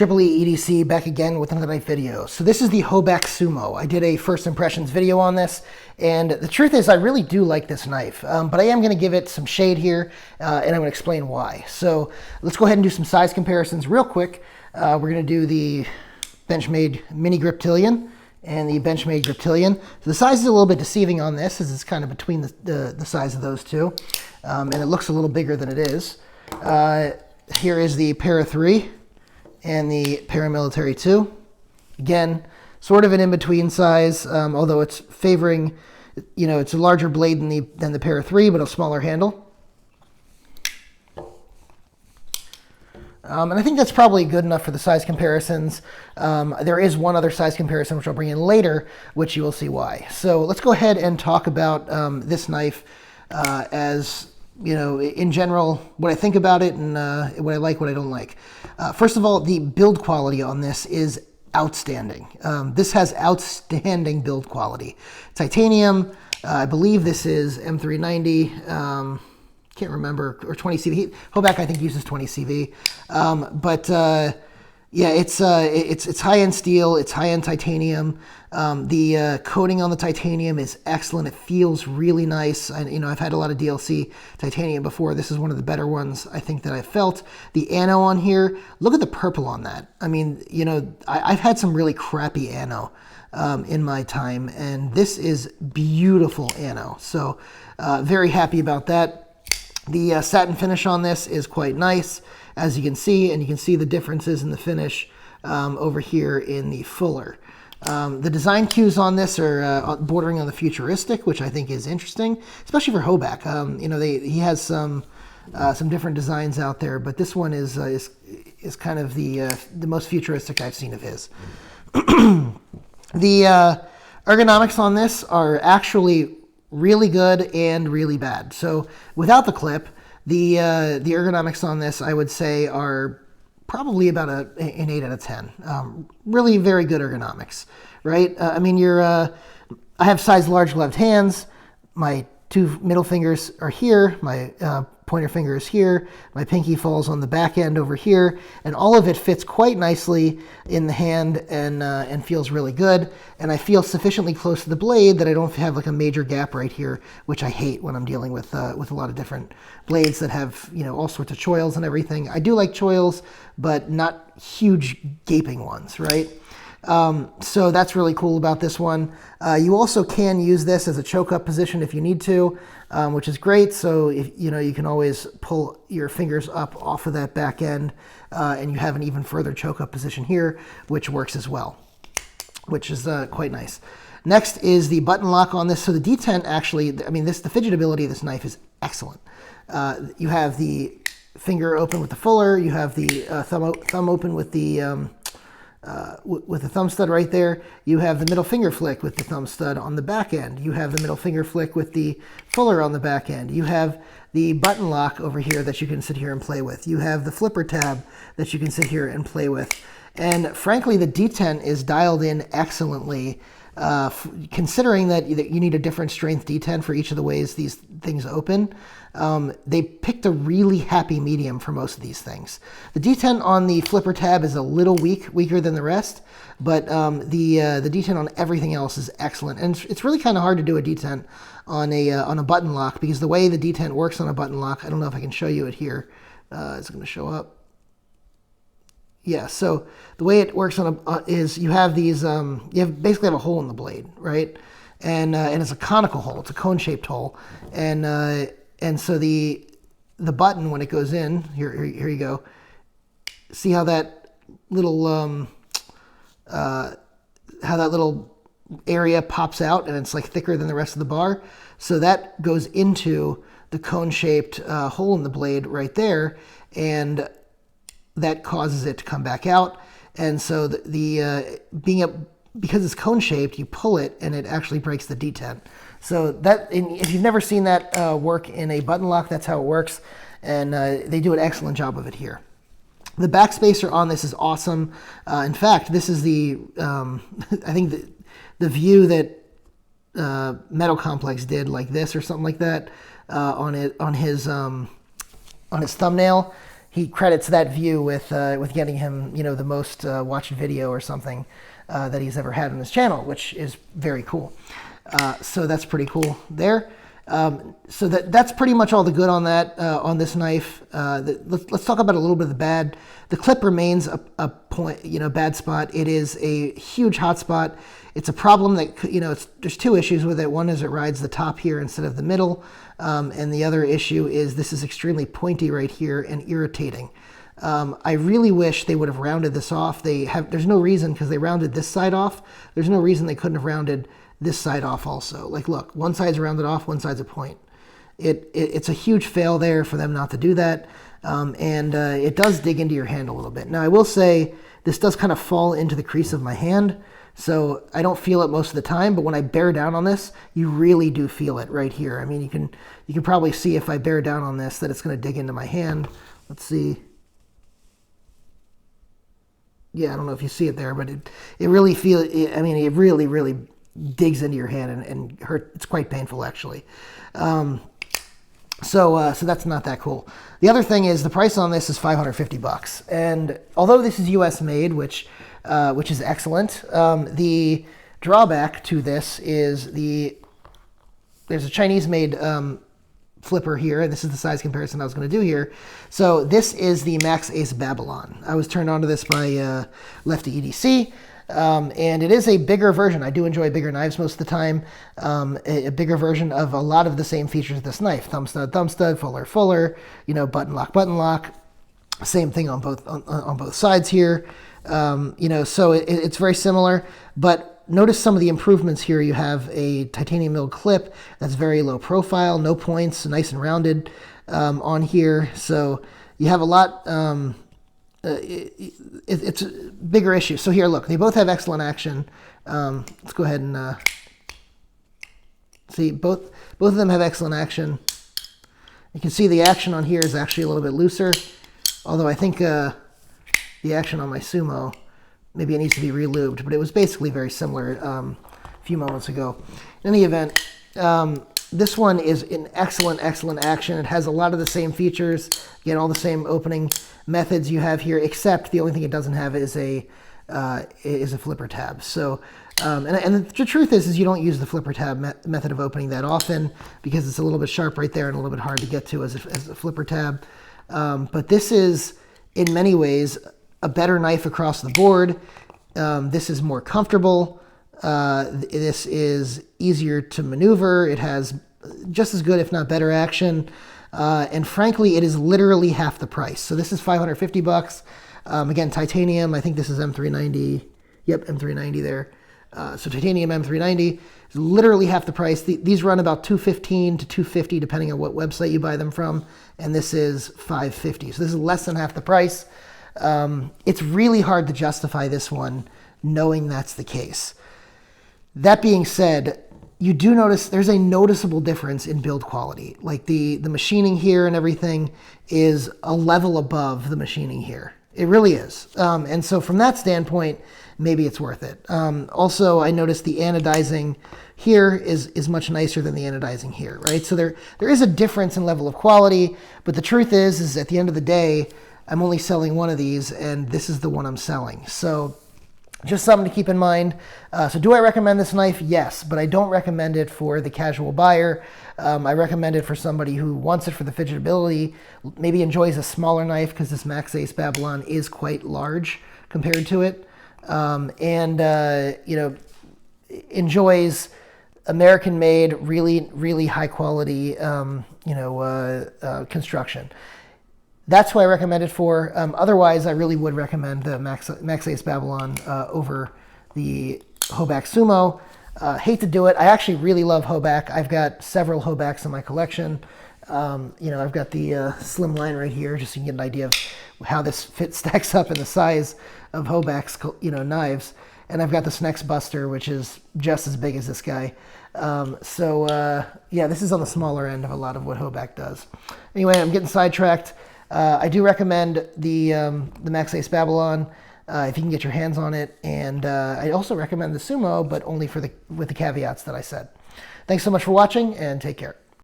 Triple E EDC back again with another knife video. So this is the Hoback Sumo. I did a first impressions video on this, and the truth is I really do like this knife, but I am going to give it some shade here, and I'm going to explain why. So let's go ahead and do some size comparisons real quick. We're going to do the Benchmade Mini Griptilian and the Benchmade Griptilian. So the size is a little bit deceiving on this, as it's kind of between the size of those two, and it looks a little bigger than it is. Here is the Para 3 and the Paramilitary 2. Again, sort of an in-between size, although it's favoring, you know, it's a larger blade than the Para 3, but a smaller handle. And I think that's probably good enough for the size comparisons. There is one other size comparison, which I'll bring in later, which you will see why. So let's go ahead and talk about this knife as, you know, in general, what I think about it and what I like, what I don't like. First of all, the build quality on this is outstanding. This has outstanding build quality. Titanium, I believe this is M390, can't remember, or 20 CV. Hoback, I think, uses 20 CV. Yeah, it's high-end steel, it's high-end titanium. The coating on the titanium is excellent. It feels really nice. I've had a lot of DLC titanium before. This is one of the better ones I think that I've felt. The ano on here, look at the purple on that. I mean, you know, I've had some really crappy ano in my time, and this is beautiful ano. So very happy about that. The satin finish on this is quite nice, as you can see, and you can see the differences in the finish over here in the fuller. The design cues on this are bordering on the futuristic, which I think is interesting, especially for Hoback. You know, he has some different designs out there, but this one is kind of the most futuristic I've seen of his. The ergonomics on this are actually really good and really bad. So without the clip, the ergonomics on this, I would say, are probably about an 8 out of 10. Really very good ergonomics, right? I mean, I have size large gloved hands. My two middle fingers are here. My pointer finger is here. My pinky falls on the back end over here, and all of it fits quite nicely in the hand and feels really good. And I feel sufficiently close to the blade that I don't have like a major gap right here, which I hate when I'm dealing with a lot of different blades that have, you know, all sorts of choils and everything. I do like choils, but not huge gaping ones, right? So that's really cool about this one. You also can use this as a choke up position if you need to, which is great. So if you know, you can always pull your fingers up off of that back end, and you have an even further choke up position here, which works as well, which is quite nice. Next is the button lock on this. So the Detent actually, I mean, the fidget ability of this knife is excellent. You have the finger open with the fuller. You have the thumb open with the thumb stud right there. You have the middle finger flick with the thumb stud on the back end. You have the middle finger flick with the fuller on the back end. You have the button lock over here that you can sit here and play with. You have the flipper tab that you can sit here and play with. And frankly, the Detent is dialed in excellently, considering that you need a different strength Detent for each of the ways these things open. They picked a really happy medium for most of these things. The Detent on the flipper tab is a little weaker than the rest, but the Detent on everything else is excellent. And it's really kind of hard to do a Detent on a button lock, because the way the Detent works on a button lock, I don't know if I can show you it here. It's going to show up. Yeah, so the way it works on is you have these, basically have a hole in the blade, right? And it's a conical hole, it's a cone-shaped hole, and so the button, when it goes in, here you go. See how that little area pops out, and it's like thicker than the rest of the bar. So that goes into the cone-shaped hole in the blade right there, and that causes it to come back out. And so because it's cone-shaped, you pull it, and it actually breaks the Detent. So if you've never seen that work in a button lock, that's how it works, and they do an excellent job of it here. The backspacer on this is awesome. In fact, this is I think the view that Metal Complex did, like this or something like that, on his thumbnail. he credits that view with getting him, you know, the most watched video or something that he's ever had on his channel, which is very cool. So that's pretty cool there. So that's pretty much all the good on that, on this knife. Let's talk about a little bit of the bad. The clip remains a point, you know, bad spot. It is a huge hot spot. It's a problem that, you know, there's two issues with it. One is it rides the top here instead of the middle. And the other issue is this is extremely pointy right here and irritating. I really wish they would have rounded this off. There's no reason, because they rounded this side off. There's no reason they couldn't have rounded this side off also. Like, look, one side's rounded off, one side's a point. It's a huge fail there for them not to do that. And it does dig into your hand a little bit. Now, I will say this does kind of fall into the crease of my hand, so I don't feel it most of the time, but when I bear down on this, you really do feel it right here. I mean, you can probably see if I bear down on this that it's going to dig into my hand. Let's see. Yeah, I don't know if you see it there, but it really I mean, it really, really digs into your hand and hurt. It's quite painful, actually. So that's not that cool. The other thing is the price on this is $550, and although this is U.S. made, which is excellent, the drawback to this is there's a Chinese made flipper here, and this is the size comparison I was going to do here. So this is the Maxace Babylon. I was turned on to this by Lefty EDC. And it is a bigger version. I do enjoy bigger knives most of the time. A bigger version of a lot of the same features of this knife. Thumb stud, fuller, you know, button lock. Same thing on both sides here. You know, so it's very similar, but notice some of the improvements here. You have a titanium milled clip that's very low profile, no points, nice and rounded on here. So you have a lot. It's a bigger issue. So here, look, they both have excellent action. Let's go ahead and see, both of them have excellent action. You can see the action on here is actually a little bit looser, although I think the action on my Sumo, maybe it needs to be re-lubed, but it was basically very similar a few moments ago. In any event, this one is in excellent action. It has a lot of the same features, again, all the same opening methods you have here, except the only thing it doesn't have is a flipper tab. So, and the truth is you don't use the flipper tab method of opening that often because it's a little bit sharp right there and a little bit hard to get to as a flipper tab. But this is, in many ways, a better knife across the board. This is more comfortable. This is easier to maneuver. It has just as good, if not better, action. And frankly, it is literally half the price. So this is $550. Again, titanium. I think this is M390. Yep, M390 there. So titanium M390 is literally half the price. These run about $215 to $250 depending on what website you buy them from, and this is $550. So this is less than half the price. It's really hard to justify this one knowing that's the case. That being said, you do notice there's a noticeable difference in build quality. Like the machining here and everything is a level above the machining here. It really is. And so from that standpoint, maybe it's worth it. Also, I noticed the anodizing here is much nicer than the anodizing here, right? So there is a difference in level of quality, but the truth is at the end of the day, I'm only selling one of these, and this is the one I'm selling. So just something to keep in mind. So do I recommend this knife? Yes, but I don't recommend it for the casual buyer. I recommend it for somebody who wants it for the fidgetability, maybe enjoys a smaller knife because this Maxace Babylon is quite large compared to it, and you know, enjoys American-made, really high quality, you know, construction. That's who I recommend it for. Otherwise, I really would recommend the Maxace Babylon over the Hoback Sumo. Hate to do it. I actually really love Hoback. I've got several Hobacks in my collection. You know, I've got the slim line right here, just so you can get an idea of how this stacks up in the size of Hoback's, you know, knives. And I've got the Snex Buster, which is just as big as this guy. Yeah, this is on the smaller end of a lot of what Hoback does. Anyway, I'm getting sidetracked. I do recommend the Maxace Babylon if you can get your hands on it, and I also recommend the Sumo, but only with the caveats that I said. Thanks so much for watching, and take care.